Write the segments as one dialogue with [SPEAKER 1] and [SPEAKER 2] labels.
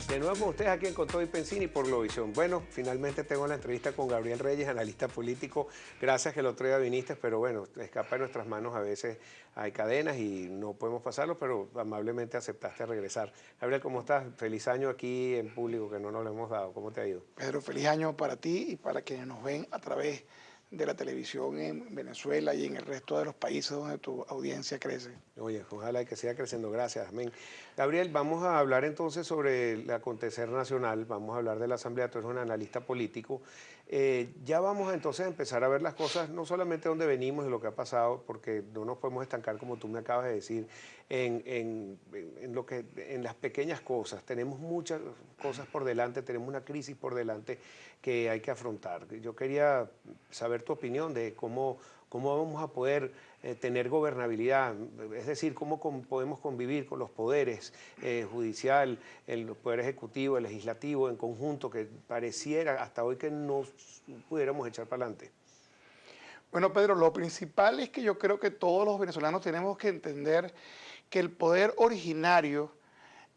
[SPEAKER 1] De nuevo con ustedes aquí en Con Todo y Pensini por Globovisión. Bueno, finalmente tengo la entrevista con Gabriel Reyes, analista político. Gracias que el otro día viniste, pero bueno, escapa de nuestras manos, a veces hay cadenas y no podemos pasarlo, pero amablemente aceptaste regresar. Gabriel, ¿cómo estás? Feliz año aquí en público, que no nos lo hemos dado. ¿Cómo te ha ido?
[SPEAKER 2] Pedro, feliz año para ti y para quienes nos ven a través de la televisión en Venezuela y en el resto de los países donde tu audiencia crece.
[SPEAKER 1] Oye, ojalá que siga creciendo. Gracias, amén. Gabriel, vamos a hablar entonces sobre el acontecer nacional, vamos a hablar de la Asamblea, tú eres un analista político. Ya vamos entonces a empezar a ver las cosas, no solamente dónde venimos y lo que ha pasado, porque no nos podemos estancar, como tú me acabas de decir, en las pequeñas cosas. Tenemos muchas cosas por delante, tenemos una crisis por delante que hay que afrontar. Yo quería saber tu opinión de cómo vamos a poder tener gobernabilidad, es decir, cómo podemos convivir con los poderes judicial, el poder ejecutivo, el legislativo en conjunto, que pareciera hasta hoy que no pudiéramos echar para adelante.
[SPEAKER 2] Bueno, Pedro, lo principal es que yo creo que todos los venezolanos tenemos que entender que el poder originario,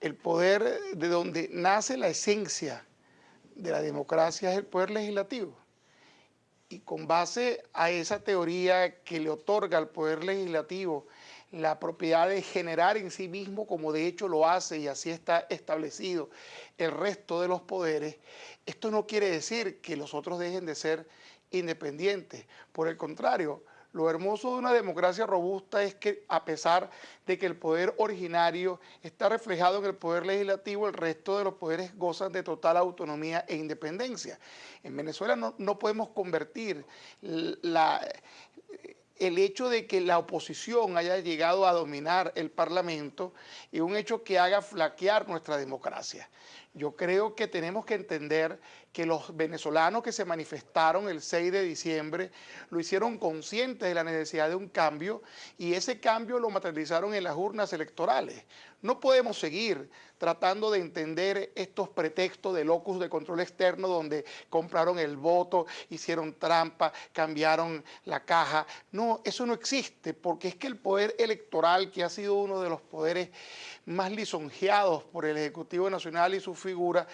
[SPEAKER 2] el poder de donde nace la esencia de la democracia es el poder legislativo. Y con base a esa teoría que le otorga al poder legislativo la propiedad de generar en sí mismo, como de hecho lo hace y así está establecido el resto de los poderes, esto no quiere decir que los otros dejen de ser independientes. Por el contrario, lo hermoso de una democracia robusta es que a pesar de que el poder originario está reflejado en el poder legislativo, el resto de los poderes gozan de total autonomía e independencia. En Venezuela no podemos convertir el hecho de que la oposición haya llegado a dominar el Parlamento en un hecho que haga flaquear nuestra democracia. Yo creo que tenemos que entender que los venezolanos que se manifestaron el 6 de diciembre lo hicieron conscientes de la necesidad de un cambio y ese cambio lo materializaron en las urnas electorales. No podemos seguir tratando de entender estos pretextos de locus de control externo donde compraron el voto, hicieron trampa, cambiaron la caja. No, eso no existe porque es que el poder electoral, que ha sido uno de los poderes más lisonjeados por el Ejecutivo Nacional y su figura,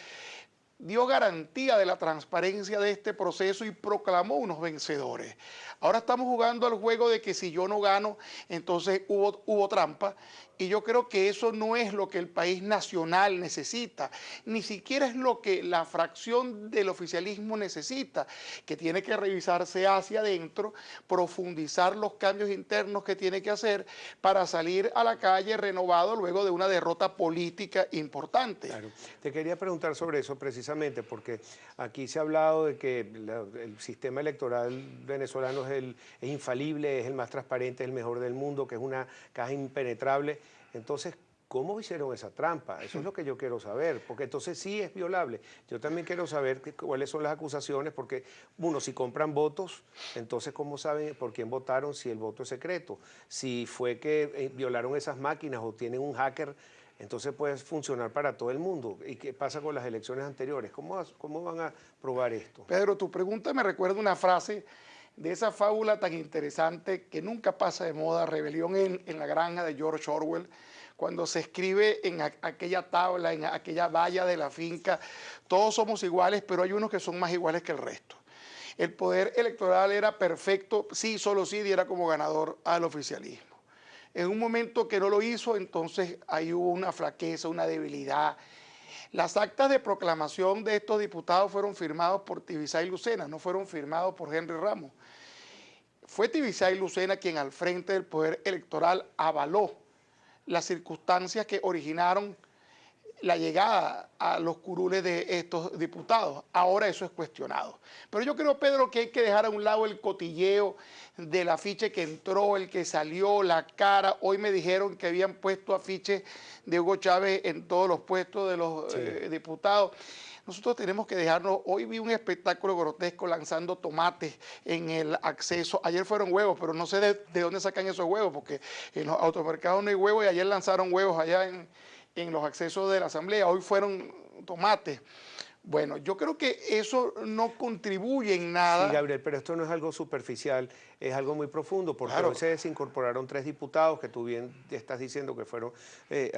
[SPEAKER 2] dio garantía de la transparencia de este proceso y proclamó unos vencedores. Ahora estamos jugando al juego de que si yo no gano, entonces hubo trampa, y yo creo que eso no es lo que el país nacional necesita, ni siquiera es lo que la fracción del oficialismo necesita, que tiene que revisarse hacia adentro, profundizar los cambios internos que tiene que hacer para salir a la calle renovado luego de una derrota política importante.
[SPEAKER 1] Claro. Te quería preguntar sobre eso precisamente, porque aquí se ha hablado de que el sistema electoral venezolano es infalible, es el más transparente, es el mejor del mundo, que es una caja impenetrable. Entonces, ¿cómo hicieron esa trampa? Eso es lo que yo quiero saber, porque entonces sí es violable. Yo también quiero saber cuáles son las acusaciones, porque, uno, si compran votos, entonces ¿cómo saben por quién votaron si el voto es secreto? Si fue que violaron esas máquinas o tienen un hacker, entonces puede funcionar para todo el mundo. ¿Y qué pasa con las elecciones anteriores? ¿Cómo van a probar esto?
[SPEAKER 2] Pedro, tu pregunta me recuerda una frase de esa fábula tan interesante que nunca pasa de moda, Rebelión en la Granja de George Orwell, cuando se escribe en aquella tabla, en aquella valla de la finca, todos somos iguales, pero hay unos que son más iguales que el resto. El poder electoral era perfecto, sí, solo sí diera como ganador al oficialismo. En un momento que no lo hizo, entonces ahí hubo una flaqueza, una debilidad. Las actas de proclamación de estos diputados fueron firmados por Tibisay Lucena, no fueron firmados por Henry Ramos. Fue Tibisay Lucena quien al frente del poder electoral avaló las circunstancias que originaron la llegada a los curules de estos diputados. Ahora eso es cuestionado. Pero yo creo, Pedro, que hay que dejar a un lado el cotilleo del afiche que entró, el que salió, la cara. Hoy me dijeron que habían puesto afiches de Hugo Chávez en todos los puestos de los diputados. Nosotros tenemos que dejarnos. Hoy vi un espectáculo grotesco lanzando tomates en el acceso. Ayer fueron huevos, pero no sé de dónde sacan esos huevos, porque en los automercados no hay huevos y ayer lanzaron huevos allá en los accesos de la Asamblea. Hoy fueron tomates. Bueno, yo creo que eso no contribuye en
[SPEAKER 1] Sí,
[SPEAKER 2] nada.
[SPEAKER 1] Gabriel, pero esto no es algo superficial, es algo muy profundo, porque hoy
[SPEAKER 2] Claro,
[SPEAKER 1] se desincorporaron 3 diputados que tú bien estás diciendo que fueron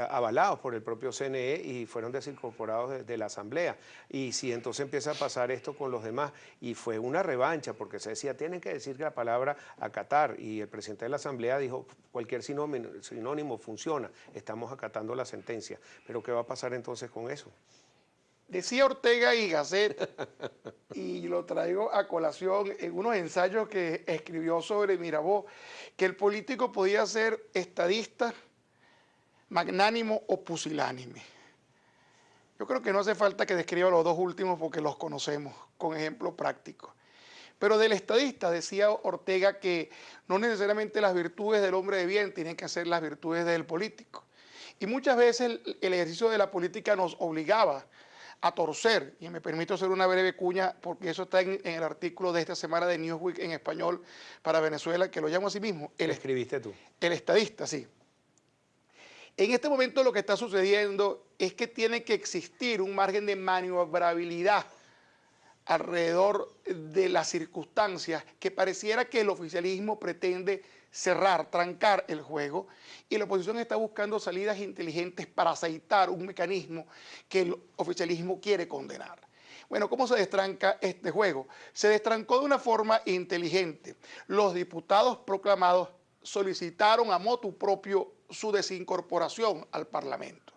[SPEAKER 1] avalados por el propio CNE y fueron desincorporados de la Asamblea. Y si entonces empieza a pasar esto con los demás, y fue una revancha, porque se decía, tienen que decir la palabra acatar, y el presidente de la Asamblea dijo, cualquier sinónimo funciona, estamos acatando la sentencia. Pero ¿qué va a pasar entonces con eso?
[SPEAKER 2] decía Ortega y Gasset, y lo traigo a colación en unos ensayos que escribió sobre Mirabeau, que el político podía ser estadista, magnánimo o pusilánime. Yo creo que no hace falta que describa los dos últimos porque los conocemos con ejemplos prácticos. Pero del estadista decía Ortega que no necesariamente las virtudes del hombre de bien tienen que ser las virtudes del político. Y muchas veces el ejercicio de la política nos obligaba a torcer, y me permito hacer una breve cuña porque eso está en el artículo de esta semana de Newsweek en español para Venezuela, que lo llamo así mismo,
[SPEAKER 1] ¿Qué escribiste tú?
[SPEAKER 2] el estadista, sí. En este momento lo que está sucediendo es que tiene que existir un margen de maniobrabilidad alrededor de las circunstancias que pareciera que el oficialismo pretende cerrar, trancar el juego, y la oposición está buscando salidas inteligentes para aceitar un mecanismo que el oficialismo quiere condenar. Bueno, ¿cómo se destranca este juego? Se destrancó de una forma inteligente. Los diputados proclamados solicitaron a motu propio su desincorporación al Parlamento.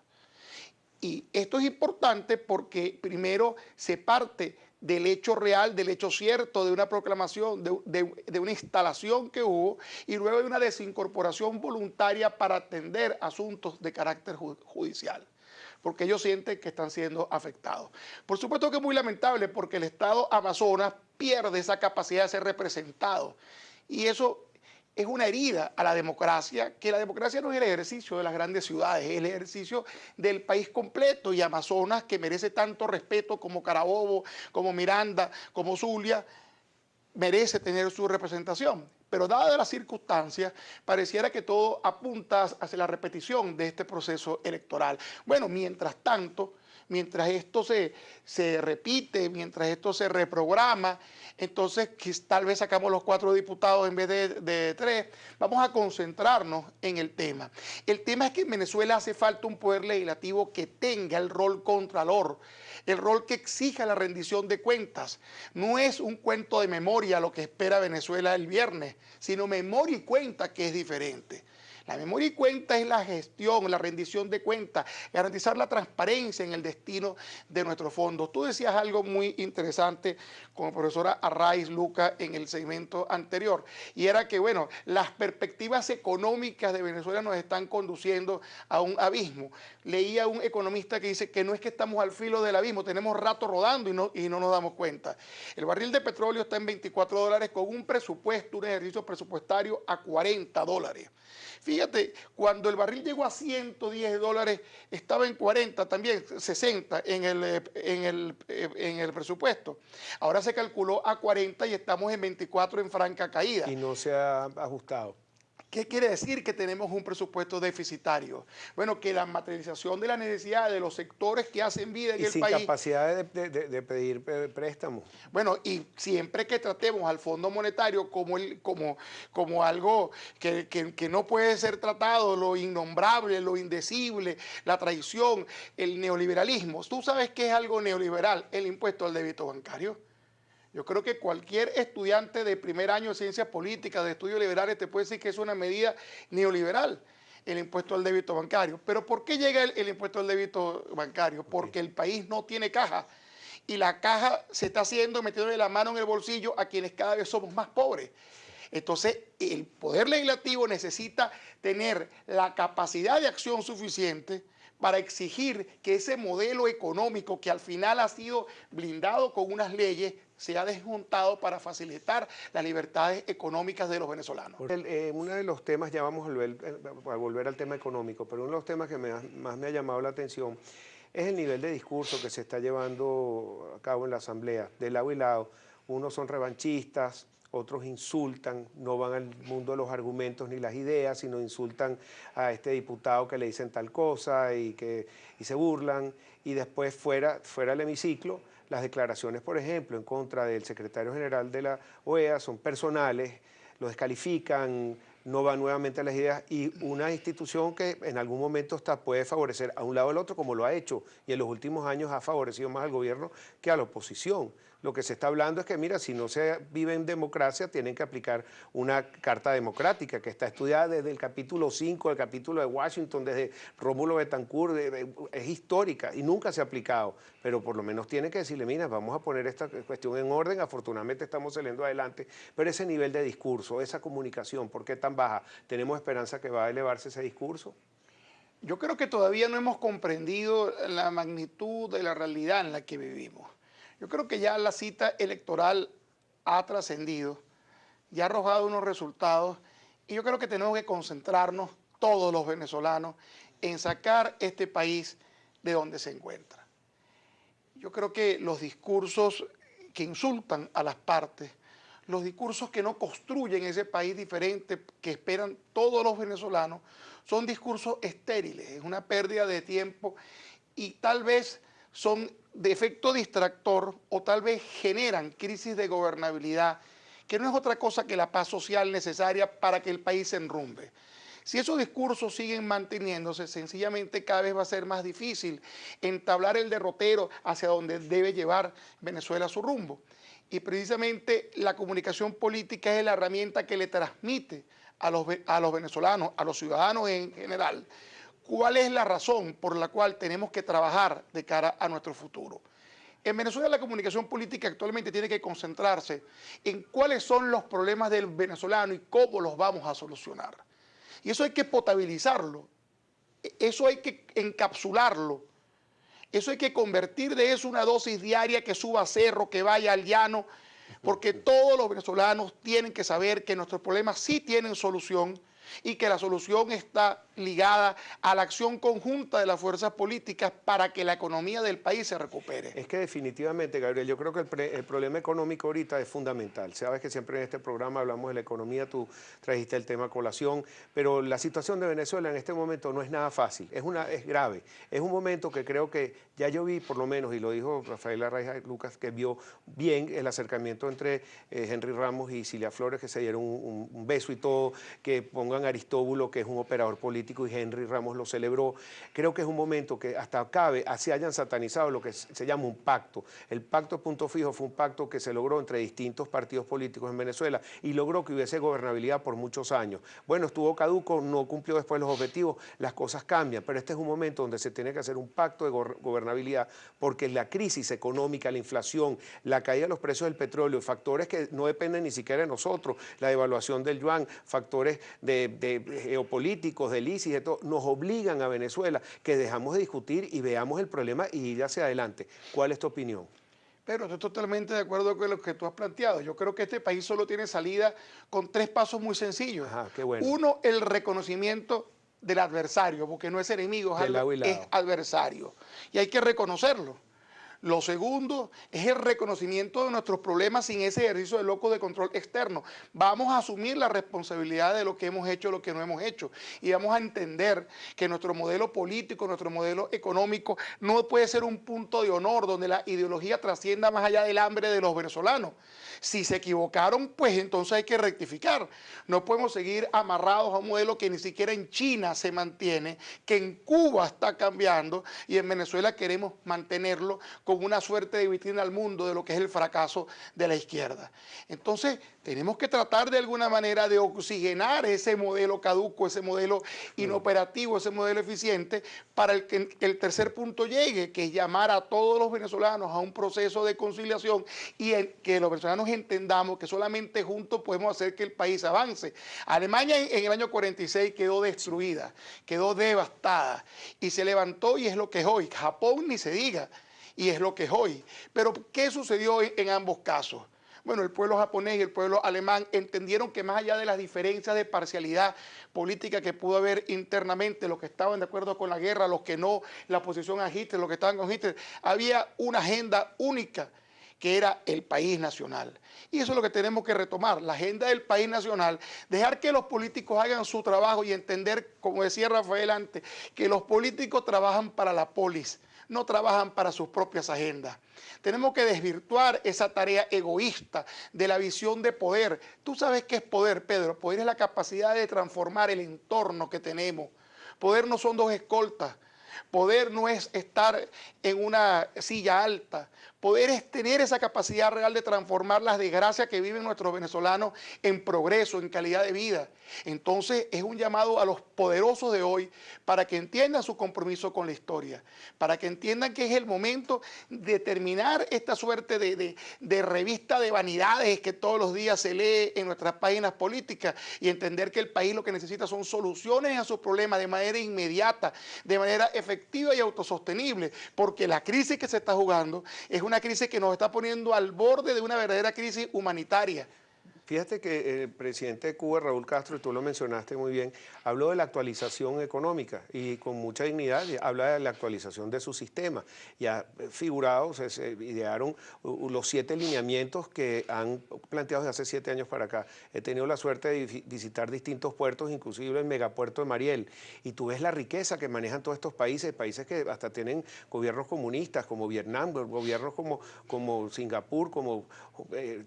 [SPEAKER 2] Y esto es importante porque primero se parte del hecho real, del hecho cierto, de una proclamación, de una instalación que hubo, y luego de una desincorporación voluntaria para atender asuntos de carácter judicial, porque ellos sienten que están siendo afectados. Por supuesto que es muy lamentable porque el Estado Amazonas pierde esa capacidad de ser representado, y eso es una herida a la democracia, que la democracia no es el ejercicio de las grandes ciudades, es el ejercicio del país completo, y Amazonas, que merece tanto respeto como Carabobo, como Miranda, como Zulia, merece tener su representación. Pero dadas las circunstancias, pareciera que todo apunta hacia la repetición de este proceso electoral. Bueno, mientras tanto, mientras esto se repite, mientras esto se reprograma, entonces tal vez sacamos los 4 diputados en vez de 3, vamos a concentrarnos en el tema. El tema es que en Venezuela hace falta un poder legislativo que tenga el rol contralor, el rol que exija la rendición de cuentas. No es un cuento de memoria lo que espera Venezuela el viernes, sino memoria y cuenta, que es diferente. La memoria y cuenta es la gestión, la rendición de cuentas, garantizar la transparencia en el destino de nuestros fondos. Tú decías algo muy interesante con la profesora Arraiz Luca en el segmento anterior, y era que, bueno, las perspectivas económicas de Venezuela nos están conduciendo a un abismo. Leía un economista que dice que no es que estamos al filo del abismo, tenemos rato rodando y no nos damos cuenta. El barril de petróleo está en $24 con un presupuesto, un ejercicio presupuestario a $40. Fíjate, cuando el barril llegó a $110, estaba en 40, también 60 en el presupuesto. Ahora se calculó a 40 y estamos en 24 en franca caída.
[SPEAKER 1] Y no se ha ajustado.
[SPEAKER 2] ¿Qué quiere decir que tenemos un presupuesto deficitario? Bueno, que la materialización de las necesidades de los sectores que hacen vida en el país...
[SPEAKER 1] Y sin capacidad de pedir préstamos.
[SPEAKER 2] Bueno, y siempre que tratemos al Fondo Monetario como algo que no puede ser tratado, lo innombrable, lo indecible, la traición, el neoliberalismo. ¿Tú sabes qué es algo neoliberal? El impuesto al débito bancario. Yo creo que cualquier estudiante de primer año de ciencias políticas, de estudios liberales, te puede decir que es una medida neoliberal, el impuesto al débito bancario. ¿Pero por qué llega el impuesto al débito bancario? Porque el país no tiene caja, y la caja se está haciendo metiéndole la mano en el bolsillo a quienes cada vez somos más pobres. Entonces, el Poder Legislativo necesita tener la capacidad de acción suficiente para exigir que ese modelo económico, que al final ha sido blindado con unas leyes, sea desmontado para facilitar las libertades económicas de los venezolanos.
[SPEAKER 1] Uno de los temas, ya vamos a volver al tema económico, pero uno de los temas que más me ha llamado la atención es el nivel de discurso que se está llevando a cabo en la Asamblea, de lado y lado. Unos son revanchistas, otros insultan, no van al mundo de los argumentos ni las ideas, sino insultan a este diputado que le dicen tal cosa y se burlan, y después fuera del hemiciclo las declaraciones, por ejemplo, en contra del secretario general de la OEA son personales, lo descalifican, no va nuevamente a las ideas, y una institución que en algún momento puede favorecer a un lado o al otro, como lo ha hecho, y en los últimos años ha favorecido más al gobierno que a la oposición. Lo que se está hablando es que, mira, si no se vive en democracia, tienen que aplicar una carta democrática que está estudiada desde el capítulo 5, el capítulo de Washington, desde Rómulo Betancourt, es histórica y nunca se ha aplicado, pero por lo menos tiene que decirle, mira, vamos a poner esta cuestión en orden, afortunadamente estamos saliendo adelante, pero ese nivel de discurso, esa comunicación, ¿por qué tan baja? ¿Tenemos esperanza que va a elevarse ese discurso?
[SPEAKER 2] Yo creo que todavía no hemos comprendido la magnitud de la realidad en la que vivimos. Yo creo que ya la cita electoral ha trascendido, ya ha arrojado unos resultados, y yo creo que tenemos que concentrarnos, todos los venezolanos, en sacar este país de donde se encuentra. Yo creo que los discursos que insultan a las partes, los discursos que no construyen ese país diferente que esperan todos los venezolanos, son discursos estériles, es una pérdida de tiempo y tal vez son de efecto distractor o tal vez generan crisis de gobernabilidad, que no es otra cosa que la paz social necesaria para que el país se enrumbe. Si esos discursos siguen manteniéndose, sencillamente cada vez va a ser más difícil entablar el derrotero hacia donde debe llevar Venezuela su rumbo. Y precisamente la comunicación política es la herramienta que le transmite a los venezolanos, a los ciudadanos en general, cuál es la razón por la cual tenemos que trabajar de cara a nuestro futuro. En Venezuela la comunicación política actualmente tiene que concentrarse en cuáles son los problemas del venezolano y cómo los vamos a solucionar. Y eso hay que potabilizarlo, eso hay que encapsularlo, eso hay que convertir de eso una dosis diaria que suba a cerro, que vaya al llano, porque todos los venezolanos tienen que saber que nuestros problemas sí tienen solución y que la solución está ligada a la acción conjunta de las fuerzas políticas para que la economía del país se recupere.
[SPEAKER 1] Es que definitivamente, Gabriel, yo creo que el problema económico ahorita es fundamental. Sabes que siempre en este programa hablamos de la economía, tú trajiste el tema a colación, pero la situación de Venezuela en este momento no es nada fácil, es grave. Es un momento que creo que ya yo vi, por lo menos, y lo dijo Rafael Arraiza Lucas, que vio bien el acercamiento entre Henry Ramos y Cilia Flores, que se dieron un beso y todo, que pongan a Aristóbulo, que es un operador político, y Henry Ramos lo celebró. Creo que es un momento que hasta cabe, así hayan satanizado lo que se llama un pacto. El pacto Punto Fijo fue un pacto que se logró entre distintos partidos políticos en Venezuela y logró que hubiese gobernabilidad por muchos años. Bueno, estuvo caduco, no cumplió después los objetivos, las cosas cambian, pero este es un momento donde se tiene que hacer un pacto de gobernabilidad porque la crisis económica, la inflación, la caída de los precios del petróleo, factores que no dependen ni siquiera de nosotros, la devaluación del yuan, factores de geopolíticos, del ISIS, de todo, nos obligan a Venezuela que dejamos de discutir y veamos el problema y ir hacia adelante. ¿Cuál es tu opinión?
[SPEAKER 2] Pero estoy totalmente de acuerdo con lo que tú has planteado. Yo creo que este país solo tiene salida con 3 pasos muy sencillos.
[SPEAKER 1] Ajá, qué bueno.
[SPEAKER 2] Uno, el reconocimiento del adversario, porque no es enemigo, es adversario. Y hay que reconocerlo. Lo segundo es el reconocimiento de nuestros problemas sin ese ejercicio de locus de control externo. Vamos a asumir la responsabilidad de lo que hemos hecho, lo que no hemos hecho. Y vamos a entender que nuestro modelo político, nuestro modelo económico no puede ser un punto de honor donde la ideología trascienda más allá del hambre de los venezolanos. Si se equivocaron, pues entonces hay que rectificar. No podemos seguir amarrados a un modelo que ni siquiera en China se mantiene, que en Cuba está cambiando y en Venezuela queremos mantenerlo con una suerte de vitrina al mundo de lo que es el fracaso de la izquierda. Entonces, tenemos que tratar de alguna manera de oxigenar ese modelo caduco, ese modelo inoperativo, ese modelo eficiente, para que el tercer punto llegue, que es llamar a todos los venezolanos a un proceso de conciliación y que los venezolanos entendamos que solamente juntos podemos hacer que el país avance. Alemania en el año 46 quedó destruida, quedó devastada y se levantó y es lo que es hoy. Japón ni se diga. Y es lo que es hoy. Pero, ¿qué sucedió en ambos casos? Bueno, el pueblo japonés y el pueblo alemán entendieron que más allá de las diferencias de parcialidad política que pudo haber internamente, los que estaban de acuerdo con la guerra, los que no, la oposición a Hitler, los que estaban con Hitler, había una agenda única que era el país nacional. Y eso es lo que tenemos que retomar, la agenda del país nacional, dejar que los políticos hagan su trabajo y entender, como decía Rafael antes, que los políticos trabajan para la polis, no trabajan para sus propias agendas. Tenemos que desvirtuar esa tarea egoísta de la visión de poder. Tú sabes qué es poder, Pedro. Poder es la capacidad de transformar el entorno que tenemos. Poder no son dos escoltas. Poder no es estar en una silla alta. Poder es tener esa capacidad real de transformar las desgracias que viven nuestros venezolanos en progreso, en calidad de vida. Entonces es un llamado a los poderosos de hoy para que entiendan su compromiso con la historia, para que entiendan que es el momento de terminar esta suerte de revista de vanidades que todos los días se lee en nuestras páginas políticas y entender que el país lo que necesita son soluciones a sus problemas de manera inmediata, de manera efectiva y autosostenible, porque la crisis que se está jugando es una crisis que nos está poniendo al borde de una verdadera crisis humanitaria.
[SPEAKER 1] Fíjate que el presidente de Cuba, Raúl Castro, y tú lo mencionaste muy bien, habló de la actualización económica y con mucha dignidad habla de la actualización de su sistema. Y ha figurado, se idearon los 7 lineamientos que han planteado desde hace 7 años para acá. He tenido la suerte de visitar distintos puertos, inclusive el megapuerto de Mariel, y tú ves la riqueza que manejan todos estos países, países que hasta tienen gobiernos comunistas, como Vietnam, gobiernos como Singapur, como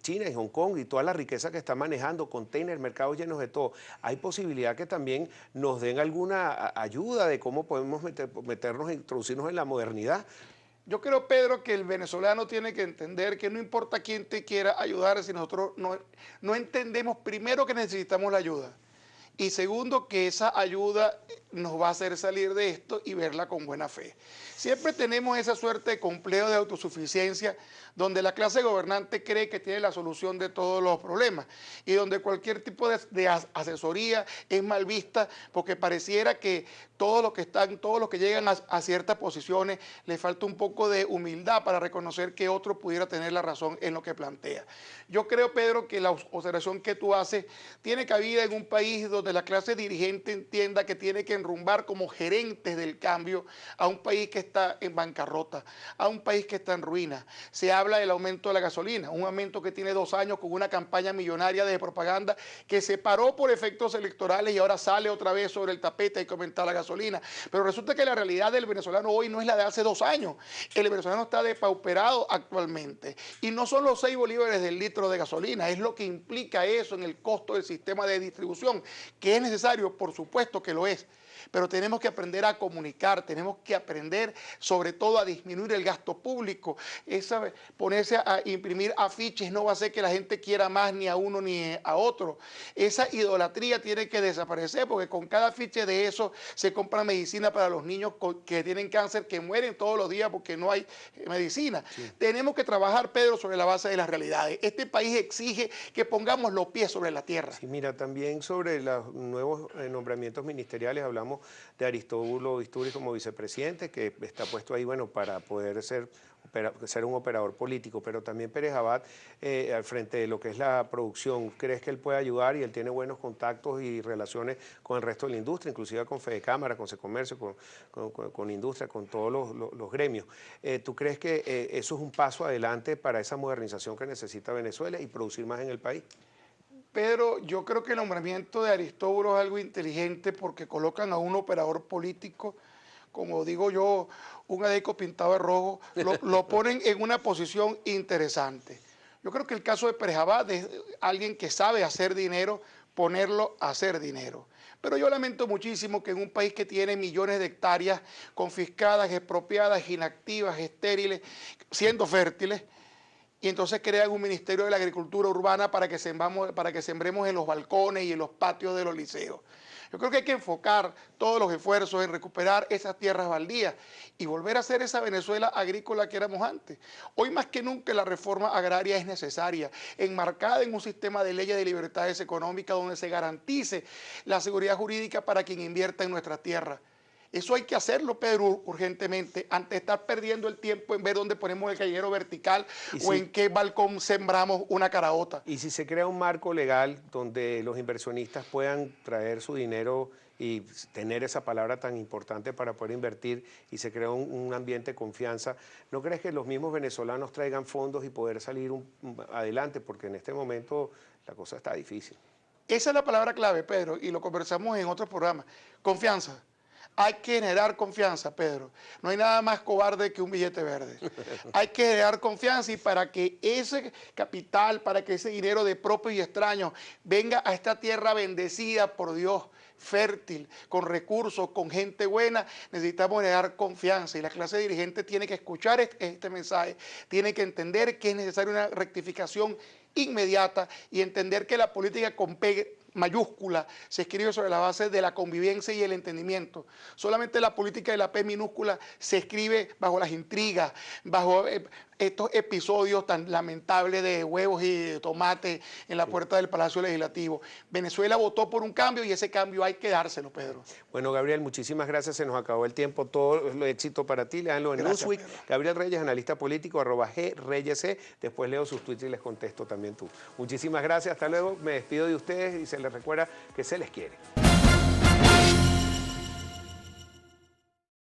[SPEAKER 1] China y Hong Kong, y toda la riqueza que está manejando, containers, mercados llenos de todo. Hay posibilidad que también nos den alguna ayuda de cómo podemos meternos, introducirnos en la modernidad.
[SPEAKER 2] Yo creo, Pedro, que el venezolano tiene que entender que no importa quién te quiera ayudar, si nosotros no entendemos primero que necesitamos la ayuda. Y segundo, que esa ayuda nos va a hacer salir de esto y verla con buena fe. Siempre tenemos esa suerte de complejo de autosuficiencia donde la clase gobernante cree que tiene la solución de todos los problemas y donde cualquier tipo de asesoría es mal vista porque pareciera que todos los que llegan a ciertas posiciones les falta un poco de humildad para reconocer que otro pudiera tener la razón en lo que plantea. Yo creo, Pedro, que la observación que tú haces tiene cabida en un país donde la clase dirigente entienda que tiene que enrumbar como gerentes del cambio a un país que está en bancarrota, a un país que está en ruina. Se habla del aumento de la gasolina, un aumento que tiene 2 años con una campaña millonaria de propaganda que se paró por efectos electorales y ahora sale otra vez sobre el tapete y comenta la gasolina. Pero resulta que la realidad del venezolano hoy no es la de hace 2 años. El venezolano está depauperado actualmente y no son los 6 bolívares del litro de gasolina, es lo que implica eso en el costo del sistema de distribución, que es necesario, por supuesto que lo es. Pero tenemos que aprender a comunicar, tenemos que aprender sobre todo a disminuir el gasto público. Ponerse a imprimir afiches no va a hacer que la gente quiera más ni a uno ni a otro. Esa idolatría tiene que desaparecer porque con cada afiche de eso se compra medicina para los niños que tienen cáncer, que mueren todos los días porque no hay medicina. Sí. Tenemos que trabajar, Pedro, sobre la base de las realidades. Este país exige que pongamos los pies sobre la tierra.
[SPEAKER 1] Sí, mira, también sobre los nuevos nombramientos ministeriales hablamos de Aristóbulo Istúriz como vicepresidente, que está puesto ahí, bueno, para poder ser un operador político, pero también Pérez Abad al frente de lo que es la producción. ¿Crees que él puede ayudar y él tiene buenos contactos y relaciones con el resto de la industria, inclusive con Fedecámara, con Secomercio, con industria, con todos los gremios? ¿Tú crees que eso es un paso adelante para esa modernización que necesita Venezuela y producir más en el país?
[SPEAKER 2] Pedro, yo creo que el nombramiento de Aristóbulo es algo inteligente porque colocan a un operador político, como digo yo, un adeco pintado de rojo, lo ponen en una posición interesante. Yo creo que el caso de Pérez Abad es alguien que sabe hacer dinero, ponerlo a hacer dinero. Pero yo lamento muchísimo que en un país que tiene millones de hectáreas confiscadas, expropiadas, inactivas, estériles, siendo fértiles, y entonces crean un Ministerio de la Agricultura Urbana para que sembremos en los balcones y en los patios de los liceos. Yo creo que hay que enfocar todos los esfuerzos en recuperar esas tierras baldías y volver a ser esa Venezuela agrícola que éramos antes. Hoy más que nunca la reforma agraria es necesaria, enmarcada en un sistema de leyes de libertades económicas donde se garantice la seguridad jurídica para quien invierta en nuestra tierra. Eso hay que hacerlo, Pedro, urgentemente, antes de estar perdiendo el tiempo en ver dónde ponemos el callejero vertical o en qué balcón sembramos una caraota.
[SPEAKER 1] Y si se crea un marco legal donde los inversionistas puedan traer su dinero y tener esa palabra tan importante para poder invertir y se crea un ambiente de confianza, ¿no crees que los mismos venezolanos traigan fondos y poder salir adelante? Porque en este momento la cosa está difícil.
[SPEAKER 2] Esa es la palabra clave, Pedro, y lo conversamos en otros programas. Confianza. Hay que generar confianza, Pedro. No hay nada más cobarde que un billete verde. Hay que generar confianza, y para que ese capital, para que ese dinero de propios y extraños venga a esta tierra bendecida por Dios, fértil, con recursos, con gente buena, necesitamos generar confianza, y la clase dirigente tiene que escuchar este mensaje, tiene que entender que es necesaria una rectificación inmediata y entender que la política con P mayúscula se escribe sobre la base de la convivencia y el entendimiento. Solamente la política de la P minúscula se escribe bajo las intrigas, bajo estos episodios tan lamentables de huevos y de tomate en la puerta del Palacio Legislativo. Venezuela votó por un cambio, y ese cambio hay que dárselo, Pedro.
[SPEAKER 1] Bueno, Gabriel, muchísimas gracias. Se nos acabó el tiempo. Todo el éxito para ti. Leanlo en Newsweek.
[SPEAKER 2] Pedro.
[SPEAKER 1] Gabriel Reyes, analista político, @greyes. Después leo sus tweets y les contesto también tú. Muchísimas gracias. Hasta luego. Me despido de ustedes y se les recuerda que se les quiere.